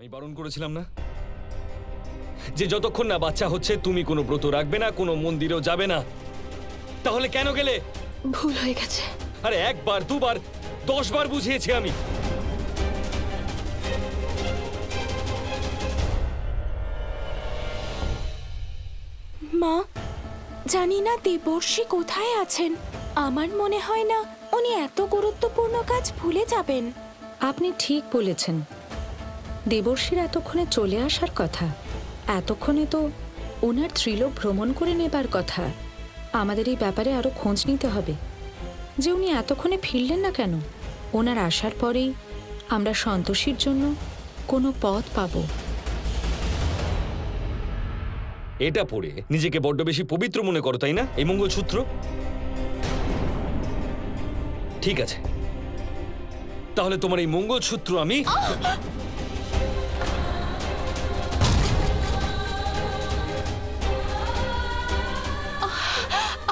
আমি বারণ করেছিলাম না যে যতক্ষণ না বাচ্চা হচ্ছে তুমি কোনো ব্রত রাখবে না, কোনো মন্দিরেও যাবে না। তাহলে কেন গেলে? ভুল হয়ে গেছে। আরে একবার দুবার 10 বার বুঝিয়েছি আমি। মা, জানি না দেবর্ষি কোথায় আছেন। আমার মনে হয় না উনি এত গুরুত্বপূর্ণ কাজ ভুলে যাবেন। আপনি ঠিক বলেছেন, দেবর্ষির এতক্ষণে চলে আসার কথা। এতক্ষণে তো ওনার ত্রিলোক ভ্রমণ করে নেবার কথা। আমাদের এই ব্যাপারে আরো খোঁজ নিতে হবে যে উনি এতক্ষণে ফিরলেন না কেন। ওনার আসার পরেই আমরা সন্তোষীর জন্য কোনো পথ পাবো। এটা পড়ে নিজেকে বড্ড বেশি পবিত্র মনে করো, তাই না? এই মঙ্গলসূত্র। ঠিক আছে, তাহলে তোমার এই মঙ্গলসূত্র আমি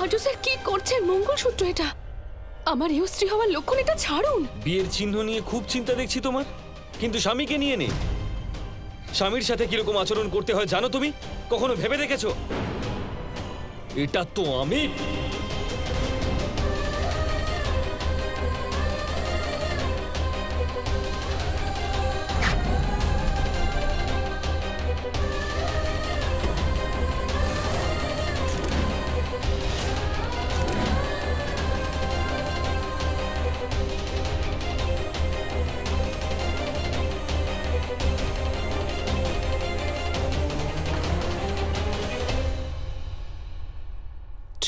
আজু স্যার কি করছেন? মঙ্গলসূত্র এটা আমার স্ত্রী হওয়ার লক্ষণ, এটা ছাড়ুন। বিয়ের চিহ্ন নিয়ে খুব চিন্তা দেখছি তোমার, কিন্তু স্বামীকে নিয়ে নেই। স্বামীর সাথে কিরকম আচরণ করতে হয় জানো তুমি? কখনো ভেবে দেখেছো? এটা তো আমি।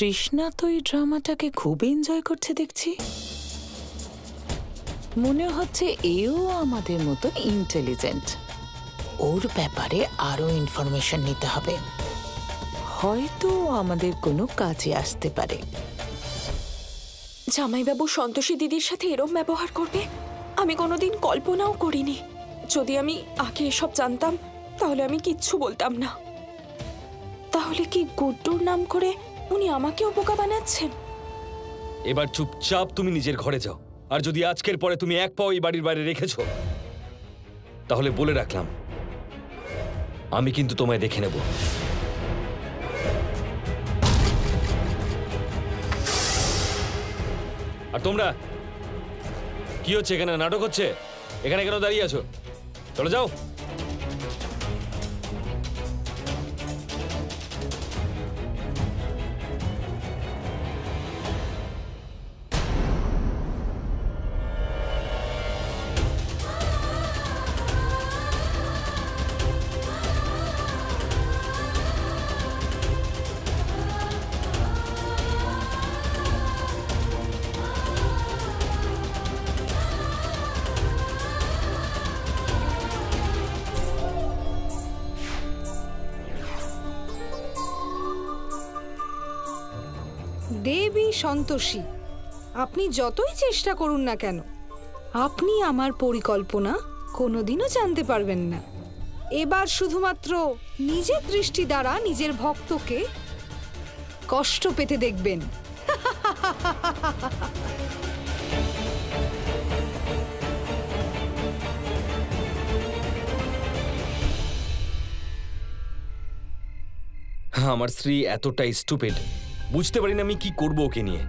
তৃষ্ণা তো এই ড্রামাটাকে খুব এনজয় করছে দেখছি। মনে হচ্ছে এও আমাদের মতো ইন্টেলিজেন্ট। ওর ব্যাপারে আরো ইনফরমেশন নিতে হবে, হয়তো আমাদের কোনো কাজে আসতে পারে। জামাইবাবু সন্তোষী দিদির সাথে এরম ব্যবহার করবে আমি কোনোদিন কল্পনাও করিনি। যদি আমি আগে এসব জানতাম তাহলে আমি কিচ্ছু বলতাম না। তাহলে কি গুড্ডুর নাম করে উনি আমাকেও বোকা বানাচ্ছেন? এবার চুপচাপ তুমি নিজের ঘরে যাও। আর যদি আজকের পরে তুমি এক পাও এই বাড়ির বাইরে রেখেছো, তাহলে বলে রাখলাম আমি কিন্তু তোমায় দেখে নেব। আর তোমরা কি হচ্ছে এখানে? নাটক হচ্ছে? এখানে কেন দাঁড়িয়ে আছো? চলে যাও। দেবী সন্তোষী, আপনি যতই চেষ্টা করুন না কেন আপনি আমার পরিকল্পনা কোনোদিনও জানতে পারবেন না। এবার শুধুমাত্র নিজের দৃষ্টি দ্বারা নিজের ভক্তকে কষ্ট পেতে দেখবেন। আমার স্ত্রী এতটাই স্টুপিড, বুঝতে পারি না আমি কি করব ওকে নিয়ে।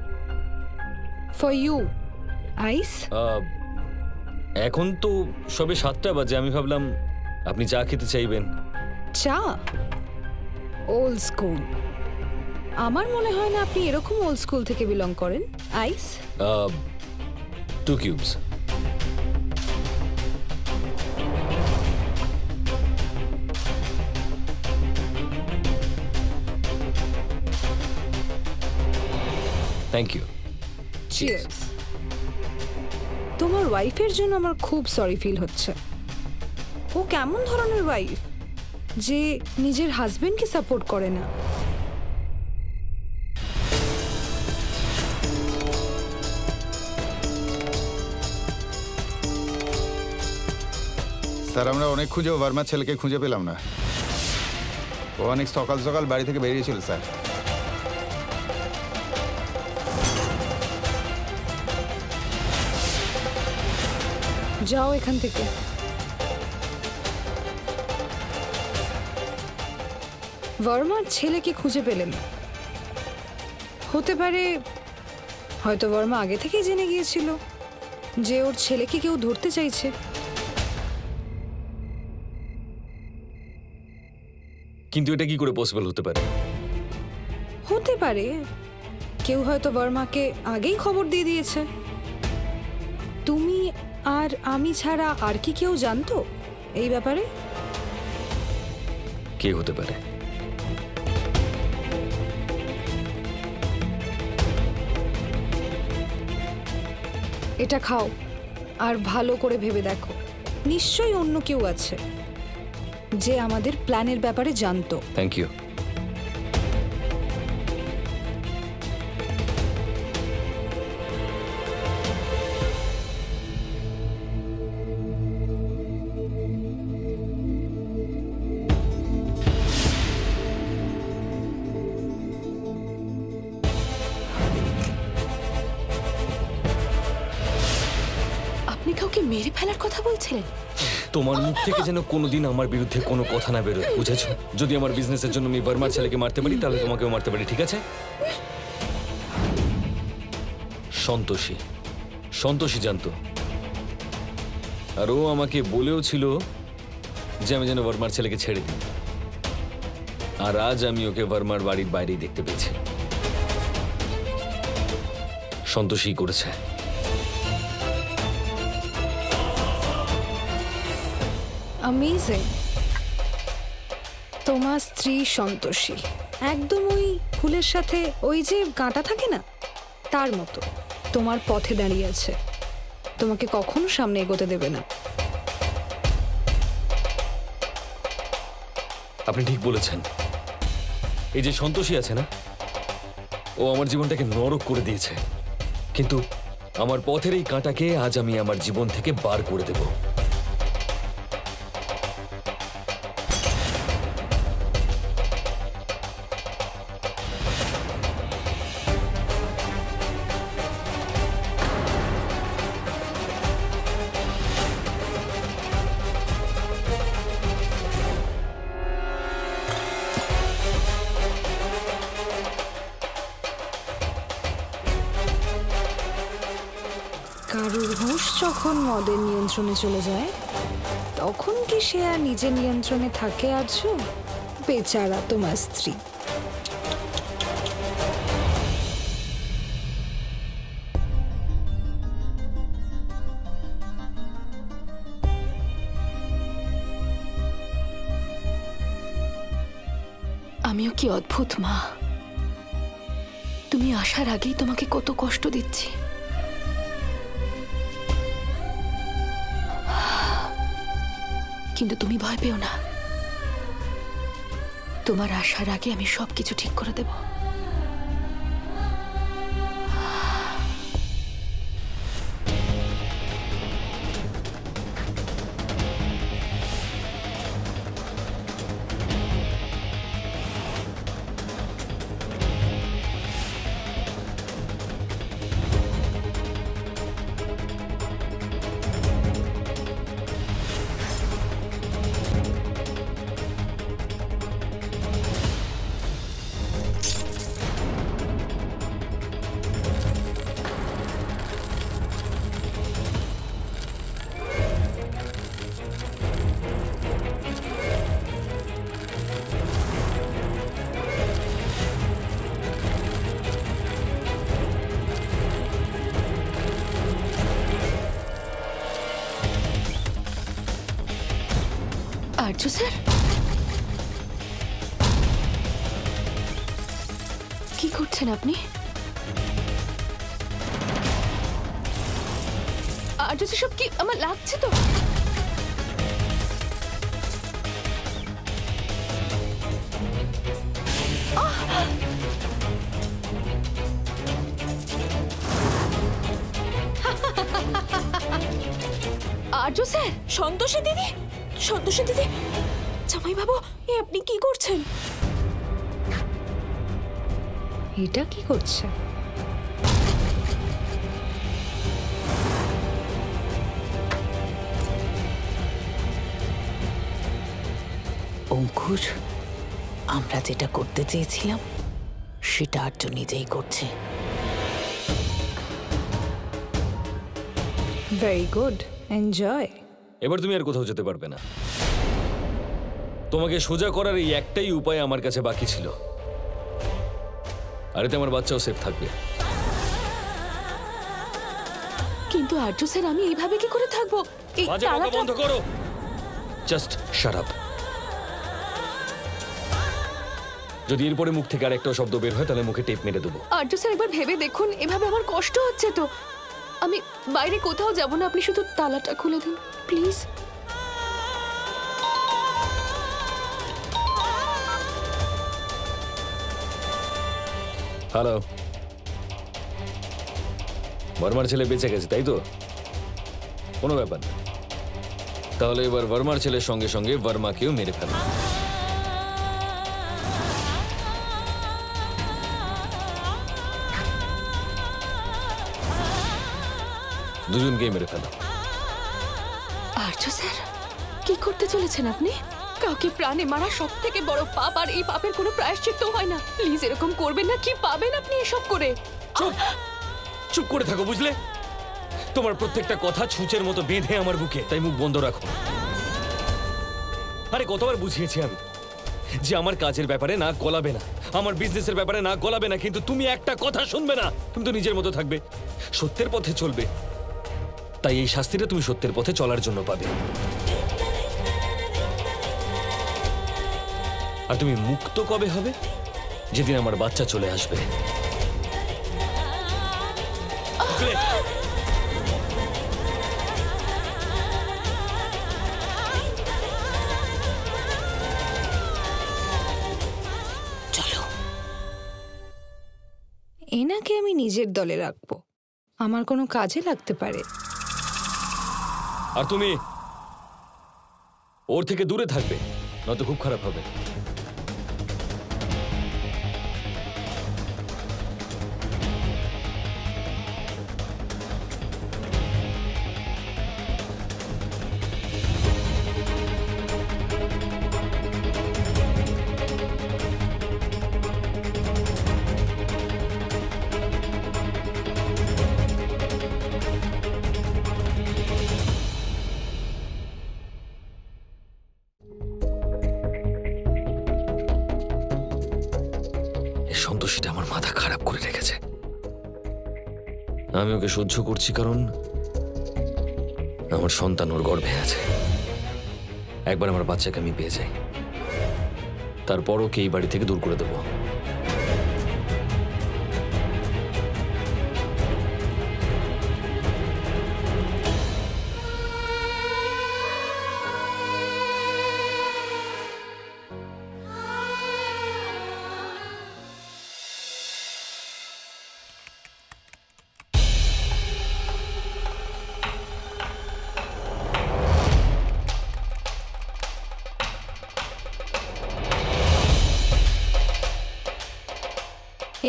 ফর ইউ আইস। এখন তো সবে 7টা বাজে, আমি ভাবলাম আপনি চা খেতে চাইবেন। চা? Old school. আমার মনে হয় না আপনি এরকম ওল্ড স্কুল থেকে বিলং করেন। Ice 2 cubes. Thank you. Cheers. তোমার ওয়াইফের জন্য আমার খুব সরি ফিল হচ্ছে। ও কেমন ধরনের ওয়াইফ যে নিজের হাজবেন্ডকে সাপোর্ট করে না? স্যার, আমরা অনেক খুঁজেও ভার্মার ছেলেকে খুঁজে পেলাম না। ও অনেক সকাল সকাল বাড়ি থেকে বেরিয়েছিল স্যার। যাও এখান থেকে। বর্মার ছেলেকে খুঁজে পেলেন। হতে পারে হয়তো বর্মা আগে থেকেই জেনে গিয়েছিল যে ওর ছেলেকে কেউ ধরতে চাইছে। কিন্তু এটা কি করে পসিবল হতে পারে? হতে পারে কেউ হয়তো বর্মাকে আগেই খবর দিয়ে দিয়েছে। তুমি আর আমি ছাড়া আর কি কেউ জানতো এই ব্যাপারে? কে হতে পারে? এটা খাও আর ভালো করে ভেবে দেখো, নিশ্চয়ই অন্য কেউ আছে যে আমাদের প্ল্যানের ব্যাপারে জানতো। Thank you. আপনি কাউকে মেরে ফেলার কথা বলছিলেন? তোমার মুখ থেকে যেন কোনোদিন আমার বিরুদ্ধে কোনো কথা না বেরোয়, বুঝেছো? যদি আমার বিজনেসের জন্য আমি বর্মার ছেলেকে মারতে পারি তাহলে তোমাকেও মারতে পারি, ঠিক আছে? সন্তোষী, সন্তোষী জানতো, আর ও আমাকে বলেও ছিল যে আমি যেন বর্মার ছেলেকে ছেড়ে দিই। আর আজ আমি ওকে বর্মার বাড়ির বাইরেই দেখতে পেয়েছি। সন্তোষী করেছে। অ্যামেজিং। তোমার স্ত্রী সন্তোষী একদম ওই ফুলের সাথে ওই যে কাঁটা থাকে না, তার মতো তোমার পথে দাঁড়িয়ে আছে, তোমাকে কখনো সামনে এগোতে দেবে না। আপনি ঠিক বলেছেন। এই যে সন্তোষী আছে না, ও আমার জীবনটাকে নরক করে দিয়েছে, কিন্তু আমার পথের এই কাঁটাকে আজ আমি আমার জীবন থেকে বার করে দেব। কারুর হুঁশ যখন মদের নিয়ন্ত্রণে চলে যায় তখন কি সে আর নিজের নিয়ন্ত্রণে থাকে? আর্য, বেচারা তোমার স্ত্রী। আমিও কি অদ্ভুত মা, তুমি আসার আগেই তোমাকে কত কষ্ট দিচ্ছি। কিন্তু তুমি ভয় পেও না, তোমার আসার আগে আমি সবকিছু ঠিক করে দেব। আর্য স্যার, কি করছেন আপনি? আর্য স্যার, সব কি আমার লাগছে তো? আর্য স্যার, সন্তোষী দিদি, সন্তোষী দিদি, জামাই বাবু, এ আপনি কি করছেন? এটা কি করছে? অঙ্কুর, আমরা যেটা করতে চেয়েছিলাম সেটা আর্য নিজেই করছে। Very good, enjoy. এবার তুমি আর কোথাও যেতে পারবে না। তোমাকে সোজা করার এই একটাই উপায় আমার কাছে বাকি ছিল, আর এতে আমার বাচ্চাও সেফ থাকবে। কিন্তু আর্য স্যার, আমি এইভাবে কি করে থাকবো? এই বাজে বকা তালাটা- বন্ধ করো। Just shut up. যদি এরপরে মুখ থেকে আরেকটা শব্দ বের হয় তাহলে মুখে টেপ মেরে দেবো। আর্য স্যার, একবার ভেবে দেখুন, এভাবে আমার কষ্ট হচ্ছে তো। আমি বাইরে কোথাও যাব না, আপনি শুধু তালাটা খুলে দিন প্লিজ। হ্যালো, বর্মার ছেলে বেঁচে গেছে তাই তো? কোনো ব্যাপার না। তাহলে এবার বর্মার ছেলের সঙ্গে সঙ্গে বর্মাকেও মেরে ফেলো। দুজনকেই মেরে ফেলো। আর্য স্যার, কি করতে চলেছেন আপনি? কাউকে প্রাণে মারা সব থেকে বড় পাপ, আর এই পাপের কোনো প্রায়শ্চিত্ত হয় না। প্লিজ এরকম করবেন না। কি পাবেন আপনি এসব করে? চুপ চুপ করে থাকো, বুঝলে? তোমার প্রত্যেকটা কথা ছুঁচের মতো বেঁধে আমার বুকে, তাই মুখ বন্ধ রাখো। আরে কতবার বুঝিয়েছি আমি যে আমার কাজের ব্যাপারে না গলাবে না, আমার বিজনেসের ব্যাপারে না গলাবে না, কিন্তু তুমি একটা কথা শুনবে না। তুমি তো নিজের মতো থাকবে, সত্যের পথে চলবে। তাই এই শাস্তিটা তুমি সত্যের পথে চলার জন্য পাবে। আর তুমি মুক্ত কবে হবে? যেদিন আমার বাচ্চা চলে আসবে। বুঝলে? চলো। এনাকে আমি নিজের দলে রাখবো, আমার কোনো কাজে লাগতে পারে। আর তুমি ওর থেকে দূরে থাকবে, নয়তো খুব খারাপ হবে। সন্তোষীটা আমার মাথা খারাপ করে রেখেছে। আমি ওকে সহ্য করছি কারণ আমার সন্তান ওর গর্ভে আছে। একবার আমার বাচ্চাকে আমি পেয়ে যাই, তারপর ওকে এই বাড়ি থেকে দূর করে দেবো।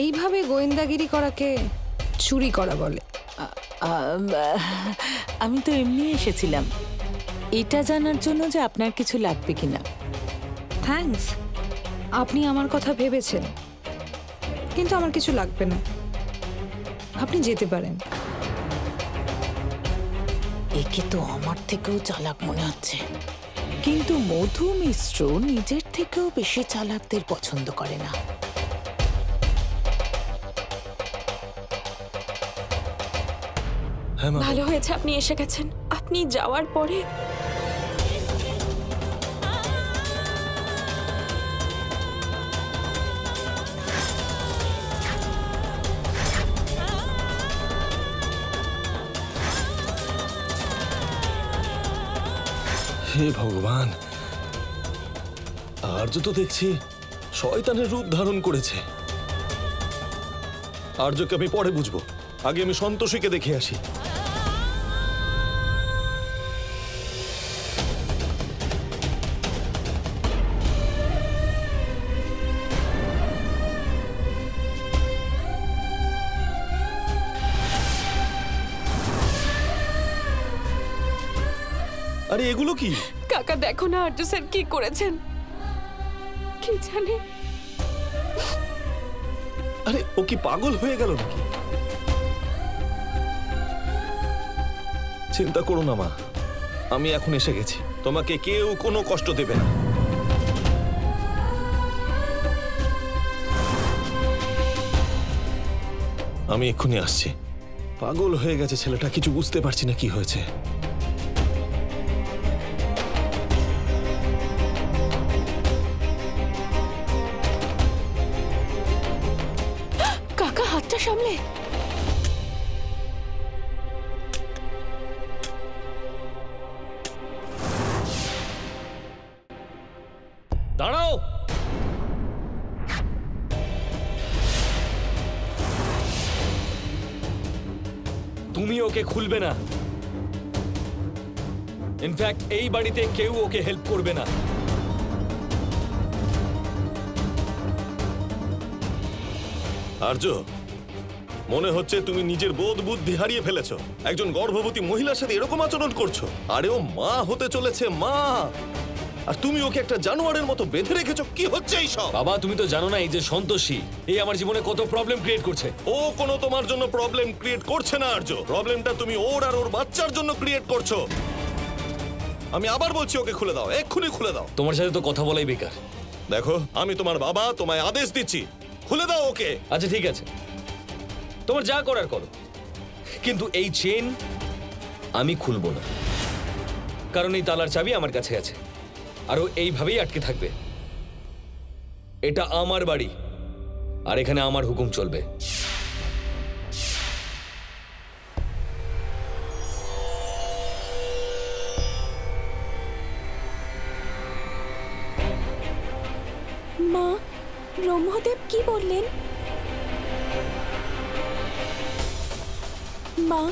এইভাবে গোয়েন্দাগিরি করাকে চুরি করা বলে। আমি তো এমনি এসেছিলাম এটা জানার জন্য যে আপনার কিছু লাগবে কিনা। থ্যাঙ্কস, আপনি আমার কথা ভেবেছেন, কিন্তু আমার কিছু লাগবে না, আপনি যেতে পারেন। একে তো আমার থেকেও চালাক মনে হচ্ছে, কিন্তু মধু মিশ্র নিজের থেকেও বেশি চালাকদের পছন্দ করে না। ভালো হয়েছে আপনি এসে গেছেন। আপনি যাওয়ার পরে হে ভগবান, আর্য তো দেখছি শয়তানের রূপ ধারণ করেছে। আর্যকে আমি পরে বুঝবো, আগে আমি সন্তোষীকে দেখে আসি। আরে এগুলো কি? কাকা দেখো না আর্য স্যার কি করেছেন। কে জানে। আরে ও কি পাগল হয়ে গেল নাকি? চিন্তা করো না মা, আমি এখন এসে গেছি। তোমাকে কেউ কোনো কষ্ট দেবে না। আমি এক্ষুনি আসছি। পাগল হয়ে গেছে ছেলেটা, কিছু বুঝতে পারছি না কি হয়েছে। কাকা হাতটা সামলে। দাঁড়াও। তুমি ওকে খুলবে না। ইনফ্যাক্ট এই বাড়িতে কেউ ওকে হেল্প করবে না। আর্য, মনে হচ্ছে তুমি নিজের বোধ বুদ্ধি হারিয়ে ফেলেছো। একজন গর্ভবতী মহিলার সাথে এরকম আচরণ করছো। আরে ও মা হতে চলেছে, মা। আর তুমি ওকে একটা জানোয়ারের মতো বেঁধে রেখেছো। কি হচ্ছে এই সব? বাবা, তুমি তো জানো না এই যে সন্তোষী, এই আমার জীবনে কত প্রবলেম ক্রিয়েট করছে। ও কোনো তোমার জন্য প্রবলেম ক্রিয়েট করছে না আর্য। প্রবলেমটা তুমি ওর আর ওর বাচ্চার জন্য ক্রিয়েট করছো। আমি আবার বলছি, ওকে খুলে দাও, এক্ষুনি খুলে দাও। তোমার সাথে তো কথা বলাই বেকার। দেখো, আমি তোমার বাবা, তোমায় আদেশ দিচ্ছি, খুলে দাও ওকে। আচ্ছা ঠিক আছে, তোমার যা করার করো, কিন্তু এই চেন আমি খুলবো না। কারণ এই তালার চাবি আমার কাছে আছে, আর ও এইভাবেই আটকে থাকবে। এটা আমার বাড়ি, আর এখানে আমার হুকুম চলবে। মা, ব্রহ্মদেব কি বললেন? মা,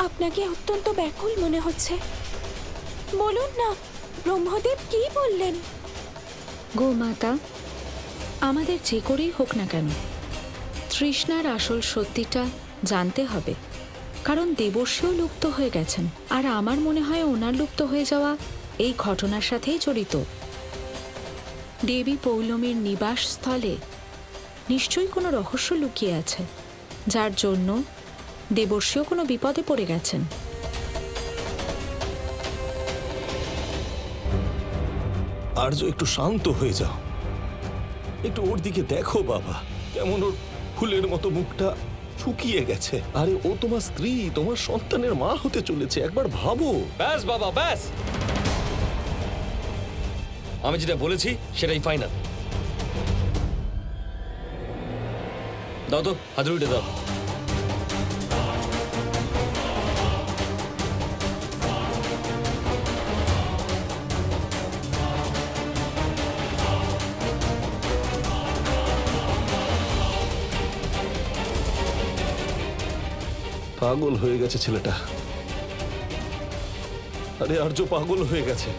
আপনাকে অত্যন্ত ব্যাকুল মনে হচ্ছে। বলুন না, ব্রহ্মদেব কি বললেন? গো মাতা, আমাদের যে করেই হোক না কেন তৃষ্ণার আসল সত্যিটা জানতে হবে। কারণ দেবর্ষীও লুপ্ত হয়ে গেছেন, আর আমার মনে হয় ওনার লুপ্ত হয়ে যাওয়া এই ঘটনার সাথেই জড়িত। দেবী পৌলমীর নিবাস স্থলে নিশ্চয়ই কোনো রহস্য লুকিয়ে আছে, যার জন্য দেবর্ষীও কোনো বিপদে পড়ে গেছেন। আর্য, একটু শান্ত হয়ে যাও, একটু ওর দিকে দেখো বাবা। কেমন ওর ফুলের মতো মুখটা শুকিয়ে গেছে। আরে ও তোমার স্ত্রী, তোমার সন্তানের মা হতে চলেছে, একবার ভাবো। ব্যাস বাবা, ব্যাস। আমি যেটা বলেছি সেটাই ফাইনাল। দাও তো, হাতুড়িটা দাও। পাগল হয়ে গেছে ছেলেটা। আরে আর্য পাগল হয়ে গেছে।